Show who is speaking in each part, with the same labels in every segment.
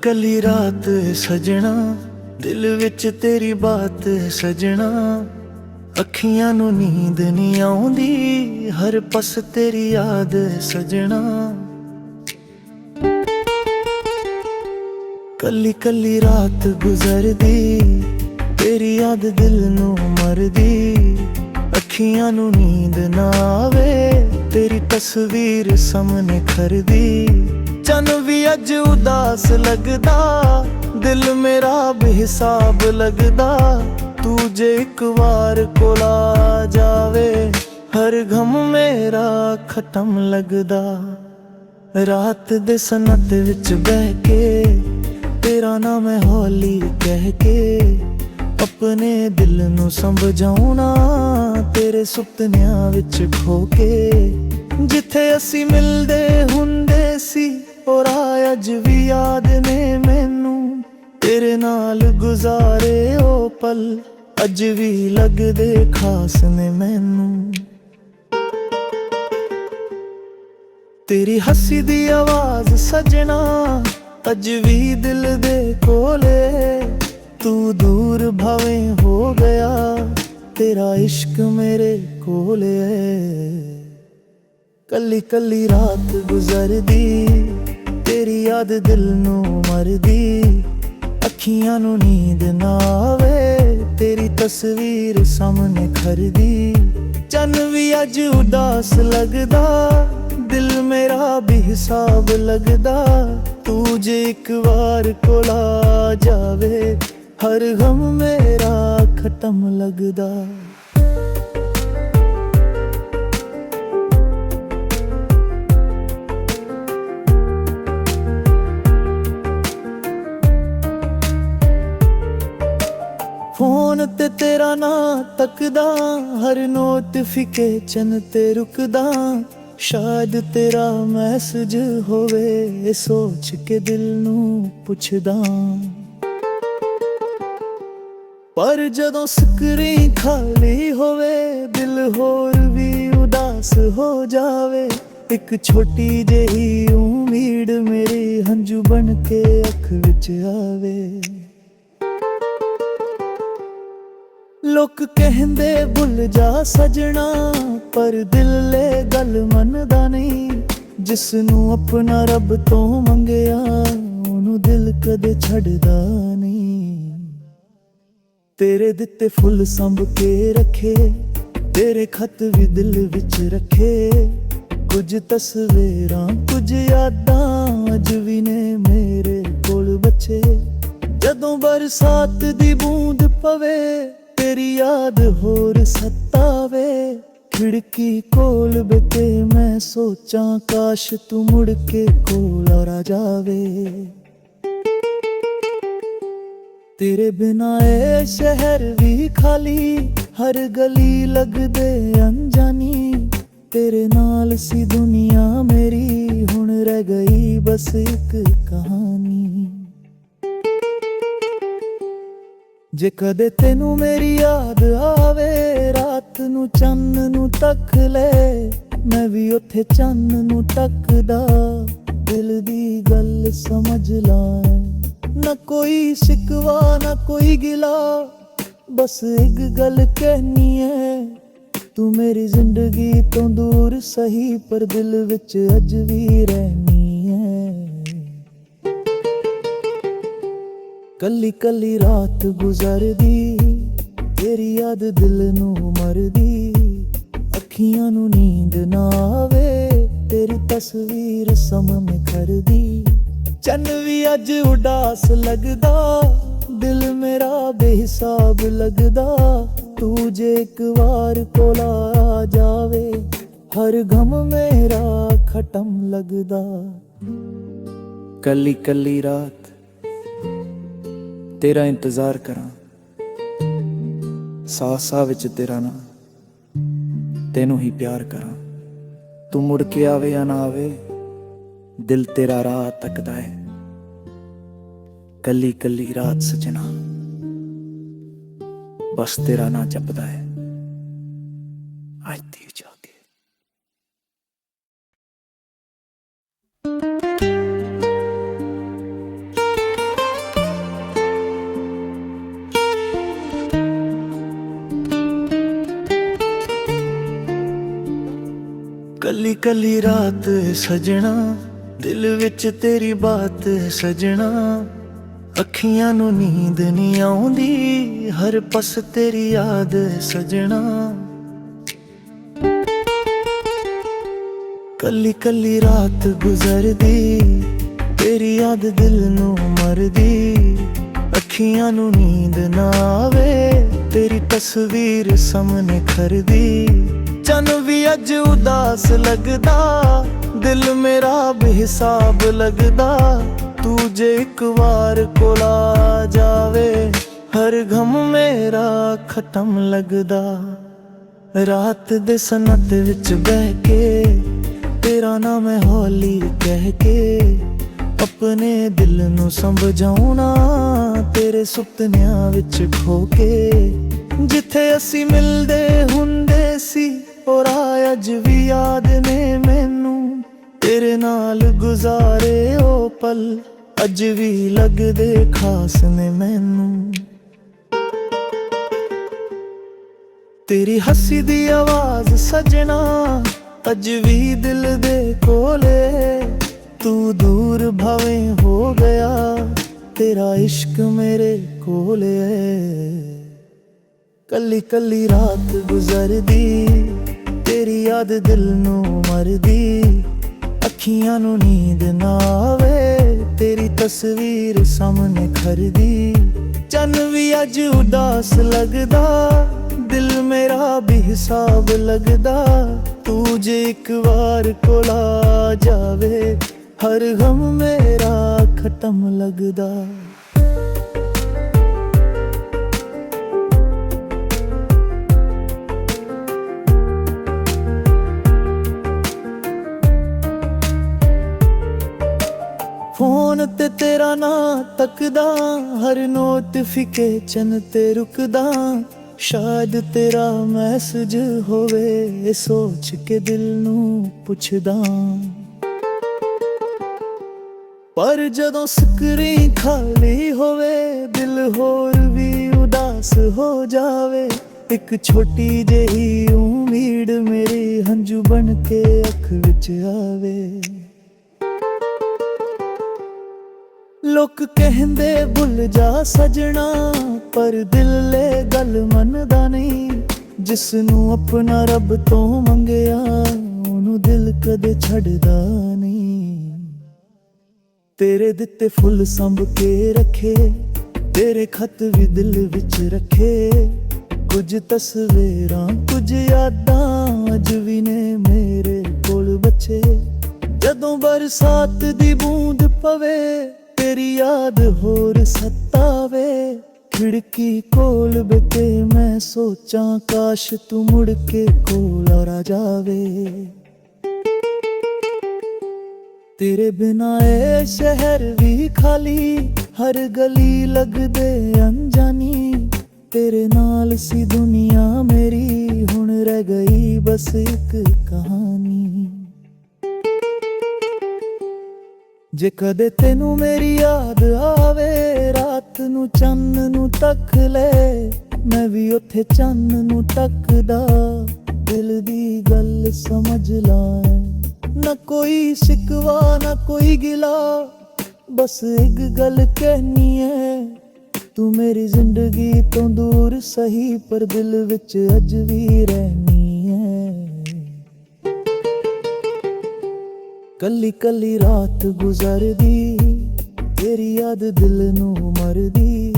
Speaker 1: कली रात सजना दिल विच तेरी बात सजना अखियां नू नींद नहीं आउंदी हर पस तेरी याद सजना। कली कली रात गुजरदी तेरी याद दिल नू मरदी अखियां नू नींद ना आवे तेरी तस्वीर सामने खरदी। चन भी अज उदास लगदा दिल मेरा बेहिसाब लगदा तू जे एक बार कोल आ जावे हर गम मेरा खत्म लगदा। रात दे सनत विच बह के तेरा नाम है हौली कह के अपने दिल नू समझाउणा तेरे सुपनियां विच खो के। जिथे असी मिलदे हुंदे सी और अज भी याद ने मैनू तेरे नाल गुजारे ओ पल अज भी लगदे खास ने मैनू। तेरी हसी दी आवाज सजना अज भी दिल दे कोले तू दूर भावें हो गया तेरा इश्क मेरे कोले। कली कली रात गुजरदी तेरी याद दिल नू मरदी अखियां नू नींद ना आवे तेरी तस्वीर सामने खरदी। चन भी अज उदास लगदा दिल मेरा बेहिसाब लगदा तू जे एक बार कोल आ जावे हर गम मेरा खत्म लगदा। फोन ते तेरा ना तकदा हर नोटिफिकेशन ते रुकदा शायद तेरा मैसेज होवे सोच के दिल नू पुछदा। पर जदों स्क्रीन खाली होवे दिल होर भी उदास हो जावे एक छोटी जेही उम्मीद मेरी हंजू बन के अख विच आवे। लोक कहंदे भुल जा सजना पर दिल ले गल मनदा नहीं जिस नू अपना रब तो मंगिया ओनू दिल कदे छड़दा नहीं। तेरे दिते फुल संभ के रखे तेरे खत भी दिल विच रखे कुछ तस्वीरां कुछ यादां अज भी ने मेरे कोल बचे। जदों बरसात दी बूंद पवे तेरी याद होर सतावे खिड़की कोल बैठे मैं सोचां काश तू मुड़ के कोल आ जावे। तेरे बिना ए शहर भी खाली हर गली लगदे अनजानी तेरे नाल सी दुनिया मेरी हुण रह गई बस एक कहानी। जे कदे तेनू मेरी याद आवे रात नू चन्न नू तक ले मैं भी उथे चन्न नू तकदा दिल दी गल समझ लाए। न कोई शिकवा न कोई गिला बस एक गल कहनी है तू मेरी जिंदगी तो दूर सही पर दिल विच अज भी रहनी है। कली कली रात गुजरदी तेरी याद दिल नू मरदी अखियां नू नींद ना आवे तेरी तस्वीर सामने खरदी। चन भी अज उदास लगदा दिल मेरा बेहिसाब लगदा तू जे एक बार कोल आ जावे हर गम मेरा खत्म लगदा। कली कली रात तेरा इंतजार करा साह साह विच तेरा ना तेनू ही प्यार करा। तू मुड़ के आवे या ना आवे दिल तेरा राह तकदा है। कली कली रात सजना बस तेरा ना जपदा है। आज दी इजाजत। ਕੱਲੀ ਰਾਤ ਸਜਣਾ, ਦਿਲ ਵਿੱਚ ਤੇਰੀ ਬਾਤ ਸਜਣਾ। ਅੱਖੀਆਂ ਨੂੰ ਨੀਂਦ ਨਹੀਂ ਆਉਂਦੀ, ਹਰ ਪਸ ਤੇਰੀ ਯਾਦ ਸਜਣਾ। ਕੱਲੀ ਕੱਲੀ ਰਾਤ ਗੁਜ਼ਰਦੀ, ਤੇਰੀ ਯਾਦ ਦਿਲ ਨੂੰ ਮਰਦੀ। ਅੱਖੀਆਂ ਨੂੰ ਨੀਂਦ ਨਾ ਆਵੇ, ਤੇਰੀ ਤਸਵੀਰ ਸਾਹਮਣੇ ਖਰਦੀ। ਚੰਨ ਵੀ ਅੱਜ ਉਦਾਸ ਲੱਗਦਾ, ਦਿਲ ਮੇਰਾ ਬੇਹਿਸਾਬ ਲੱਗਦਾ। ਤੂੰ ਜੇ ਇੱਕ ਵਾਰ ਕੋਲ ਆ ਜਾਵੇ, ਹਰ ਗਮ ਮੇਰਾ ਖਤਮ ਲੱਗਦਾ। ਰਾਤ ਦੇ ਸਨਤ ਵਿੱਚ ਬਹਿ ਕੇ, ਤੇਰਾ ਨਾਮ ਹੈ ਹੌਲੀ ਕਹਿ ਕੇ। ਆਪਣੇ ਦਿਲ ਨੂੰ ਸਮਝਾਉਣਾ, ਤੇਰੇ ਸੁਪਨਿਆਂ ਵਿੱਚ ਖੋ ਕੇ। ਜਿੱਥੇ ਅਸੀਂ ਮਿਲਦੇ ਹੁੰਦੇ ਸੀ, ਔਰ ਅੱਜ ਵੀ ਯਾਦ ਨੇ ਮੈਨੂੰ। ਤੇਰੇ ਨਾਲ ਗੁਜ਼ਾਰੇ ਉਹ ਪਲ ਅੱਜ ਵੀ ਲੱਗਦੇ ਖਾਸ ਨੇ ਮੈਨੂੰ। ਤੇਰੀ ਹੱਸੀ ਦੀ ਆਵਾਜ਼ ਸਜਣਾ, ਅੱਜ ਵੀ ਦਿਲ ਦੇ ਕੋਲੇ। ਤੂੰ ਦੂਰ ਭਾਵੇਂ ਹੋ ਗਿਆ, ਤੇਰਾ ਇਸ਼ਕ ਮੇਰੇ ਕੋਲੇ। ਕੱਲੀ ਕੱਲੀ ਰਾਤ ਗੁਜ਼ਰਦੀ, ਤੇਰੀ ਯਾਦ ਦਿਲ ਨੂੰ ਮਰਦੀ। ਅੱਖੀਆਂ ਨੂੰ ਨੀਂਦ ਨਾ ਆਵੇ, ਤੇਰੀ ਤਸਵੀਰ ਸਾਹਮਣੇ ਖਰਦੀ। ਚੰਨ ਵੀ ਅੱਜ ਉਦਾਸ ਲੱਗਦਾ, ਦਿਲ ਮੇਰਾ ਬੇਹਿਸਾਬ ਲੱਗਦਾ। ਤੂੰ ਜੇ ਇੱਕ ਵਾਰ ਕੋਲ ਆ ਜਾਵੇ, ਹਰ ਗਮ ਮੇਰਾ ਖਤਮ ਲੱਗਦਾ। ਫੋਨ ਤੇ ਤੇਰਾ ਨਾਂ ਤੱਕਦਾ, ਹਰ ਨੋਟੀਫਿਕੇਸ਼ਨ ਤੇ ਰੁਕਦਾ। ਸ਼ਾਇਦ ਤੇਰਾ ਮੈਸੇਜ ਹੋਵੇ, ਸੋਚ ਕੇ ਦਿਲ ਨੂੰ ਪੁੱਛਦਾ। ਪਰ ਜਦੋਂ ਸਕਰੀਨ ਖਾਲੀ ਹੋਵੇ, ਦਿਲ ਹੋਰ ਵੀ ਉਦਾਸ ਹੋ ਜਾਵੇ। ਇੱਕ ਛੋਟੀ ਜਿਹੀ ਉਮੀਦ ਮੇਰੀ ਹੰਝੂ ਬਣ ਕੇ ਅੱਖ ਵਿੱਚ ਆਵੇ। ਲੋਕ ਕਹਿੰਦੇ ਭੁੱਲ ਜਾ ਸਜਣਾ, ਪਰ ਦਿਲ ਇਹ ਗੱਲ ਮੰਨਦਾ ਨਹੀਂ। ਜਿਸ ਨੂੰ ਆਪਣਾ ਰੱਬ ਤੋਂ ਮੰਗਿਆ, ਉਹਨੂੰ ਦਿਲ ਕਦੇ ਛੱਡਦਾ ਨਹੀਂ। ਤੇਰੇ ਦਿੱਤੇ ਫੁੱਲ ਸੰਭ ਕੇ ਰੱਖੇ, ਤੇਰੇ ਖਤ ਵੀ ਦਿਲ ਵਿੱਚ ਰੱਖੇ। ਕੁਝ ਤਸਵੀਰਾਂ ਕੁਝ ਯਾਦਾਂ ਅੱਜ ਵੀ ਨੇ ਮੇਰੇ ਕੋਲ ਬੱਚੇ। ਜਦੋਂ ਬਰਸਾਤ ਦੀ ਬੂੰਦ ਪਵੇ, ਤੇਰੀ ਯਾਦ ਹੋਰ ਸਤਾਵੇ। ਖਿੜਕੀ ਕੋਲ ਬੈਠੇ ਮੈਂ ਸੋਚਾਂ, ਕਾਸ਼ ਤੂੰ ਮੁੜ ਕੇ ਕੋਲ ਆ ਜਾਵੇ। ਤੇਰੇ ਬਿਨਾਂ ਇਹ ਸ਼ਹਿਰ ਵੀ ਖਾਲੀ, ਹਰ ਗਲੀ ਲੱਗਦੇ ਅਣਜਾਣੀ। ਤੇਰੇ ਨਾਲ ਸੀ ਦੁਨੀਆ ਮੇਰੀ, ਹੁਣ ਰਹਿ ਗਈ ਬਸ ਇੱਕ ਕਹਾਣੀ। ਜੇ ਕਦੇ ਤੈਨੂੰ ਮੇਰੀ ਯਾਦ ਆਵੇ, ਰਾਤ ਨੂੰ ਚੰਨ ਨੂੰ ਤੱਕ ਲੈ। ਮੈਂ ਵੀ ਉੱਥੇ ਚੰਨ ਨੂੰ ਤੱਕਦਾ, ਦਿਲ ਦੀ ਗੱਲ ਸਮਝ ਲਾਏ। ਨਾ ਕੋਈ ਸ਼ਿਕਵਾ ਨਾ ਕੋਈ ਗਿਲਾ, ਬਸ ਇੱਕ ਗੱਲ ਕਹਿਨੀ ਹੈ। ਤੂੰ ਮੇਰੀ ਜ਼ਿੰਦਗੀ ਤੋਂ ਦੂਰ ਸਹੀ, ਪਰ ਦਿਲ ਵਿੱਚ ਅੱਜ ਵੀ ਰਹਿਨੀ ਹੈ। ਕੱਲੀ ਕੱਲੀ ਰਾਤ ਗੁਜ਼ਰਦੀ, ਤੇਰੀ ਯਾਦ ਦਿਲ ਨੂੰ ਮਰਦੀ।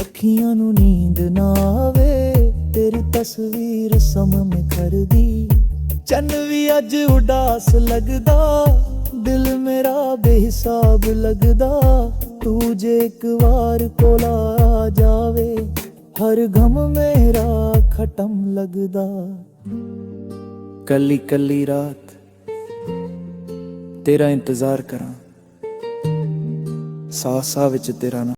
Speaker 1: ਅੱਖੀਆਂ ਨੂੰ ਨੀਂਦ ਨਾ ਆਵੇ, ਤੇਰੀ ਤਸਵੀਰ ਸਾਹਮਣੇ ਖਰਦੀ। ਚੰਨ ਵੀ ਅੱਜ ਉਦਾਸ ਲੱਗਦਾ, ਦਿਲ ਮੇਰਾ ਬੇਹਿਸਾਬ ਲੱਗਦਾ। ਤੂੰ ਜੇ ਇੱਕ ਵਾਰ ਕੋਲ ਆ ਜਾਵੇ, ਹਰ ਗਮ ਮੇਰਾ ਖਤਮ ਲੱਗਦਾ। ਕੱਲੀ ਕੱਲੀ ਰਾਤ ਤੇਰਾ ਇੰਤਜ਼ਾਰ ਕਰਾਂ, ਸਾਹ ਸਾਹ ਵਿੱਚ ਤੇਰਾ ਨਾਮ।